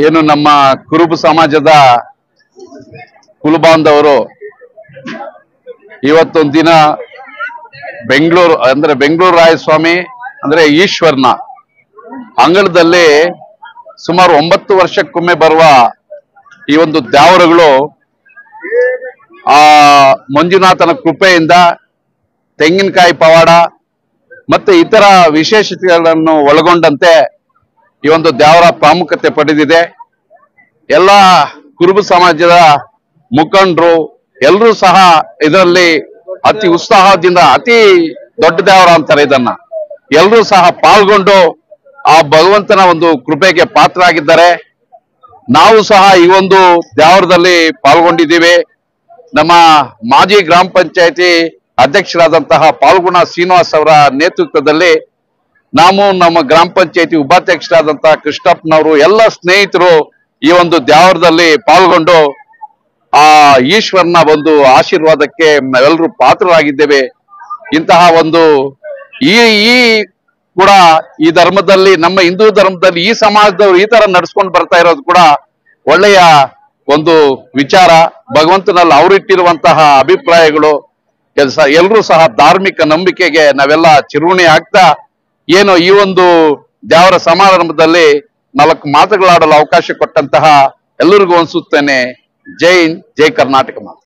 ಏನು ನಮ್ಮ ಕುರುಬ ಸಮಾಜದ ಕುಲಬಾಂಧವರು ಇವತ್ತೊಂದು ದಿನ ಬೆಂಗಳೂರು ರಾಯಸ್ವಾಮಿ ಅಂದ್ರೆ ಈಶ್ವರನ ಅಂಗಳದಲ್ಲಿ ಸುಮಾರು 9 ವರ್ಷಕ್ಕೊಮ್ಮೆ ಬರುವ ಈ ಒಂದು ದ್ಯಾವರುಗಳು ಆ ಮಂಜುನಾಥನ ಕೃಪೆಯಿಂದ ತೆಂಗಿನಕಾಯಿ ಪವಾಡ ಮತ್ತೆ ಇತರ ವಿಶೇಷತೆಗಳನ್ನು ಒಳಗೊಂಡಂತೆ ಈ ಒಂದು ದ್ಯಾವರ ಪ್ರಾಮುಖ್ಯತೆ ಪಡೆದಿದೆ. ಎಲ್ಲ ಕುರುಬ ಸಮಾಜದ ಮುಖಂಡರು ಎಲ್ಲರೂ ಸಹ ಇದರಲ್ಲಿ ಅತಿ ಉತ್ಸಾಹದಿಂದ ಅತಿ ದೊಡ್ಡ ದ್ಯಾವರ ಅಂತಾರೆ ಇದನ್ನ, ಎಲ್ಲರೂ ಸಹ ಪಾಲ್ಗೊಂಡು ಆ ಭಗವಂತನ ಒಂದು ಕೃಪೆಗೆ ಪಾತ್ರರಾಗಿದ್ದಾರೆ. ನಾವು ಸಹ ಈ ಒಂದು ದ್ಯಾವರದಲ್ಲಿ ಪಾಲ್ಗೊಂಡಿದ್ದೀವಿ. ನಮ್ಮ ಮಾಜಿ ಗ್ರಾಮ ಪಂಚಾಯತಿ ಅಧ್ಯಕ್ಷರಾದಂತಹ ಪಾಲ್ಗುಣ ಶ್ರೀನಿವಾಸ್ ಅವರ ನೇತೃತ್ವದಲ್ಲಿ ನಾವು ನಮ್ಮ ಗ್ರಾಮ ಪಂಚಾಯತಿ ಉಪಾಧ್ಯಕ್ಷರಾದಂತಹ ಕೃಷ್ಣಪ್ಪನವರು ಎಲ್ಲ ಸ್ನೇಹಿತರು ಈ ಒಂದು ದ್ಯಾವರದಲ್ಲಿ ಪಾಲ್ಗೊಂಡು ಆ ಈಶ್ವರನ ಒಂದು ಆಶೀರ್ವಾದಕ್ಕೆ ನಾವೆಲ್ಲರೂ ಪಾತ್ರರಾಗಿದ್ದೇವೆ. ಇಂತಹ ಒಂದು ಈ ಕೂಡ ಈ ಧರ್ಮದಲ್ಲಿ, ನಮ್ಮ ಹಿಂದೂ ಧರ್ಮದಲ್ಲಿ ಈ ಸಮಾಜದವರು ಈ ತರ ನಡ್ಸ್ಕೊಂಡು ಬರ್ತಾ ಇರೋದು ಕೂಡ ಒಳ್ಳೆಯ ಒಂದು ವಿಚಾರ. ಭಗವಂತನಲ್ಲಿ ಅವರಿಟ್ಟಿರುವಂತಹ ಅಭಿಪ್ರಾಯಗಳು ಎಲ್ಲರೂ ಸಹ ಧಾರ್ಮಿಕ ನಂಬಿಕೆಗೆ ನಾವೆಲ್ಲ ಚಿರುಣಿ ಆಗ್ತಾ ಏನು ಈ ಒಂದು ದ್ಯಾವರ ಸಮಾರಂಭದಲ್ಲಿ 4 ಮಾತುಗಳಾಡಲು ಅವಕಾಶ ಕೊಟ್ಟಂತಹ ಎಲ್ಲರಿಗೂ ಅನ್ಸುತ್ತೇನೆ. ಜೈ ಹಿಂದ್, ಜೈ ಕರ್ನಾಟಕ ಮಾತು.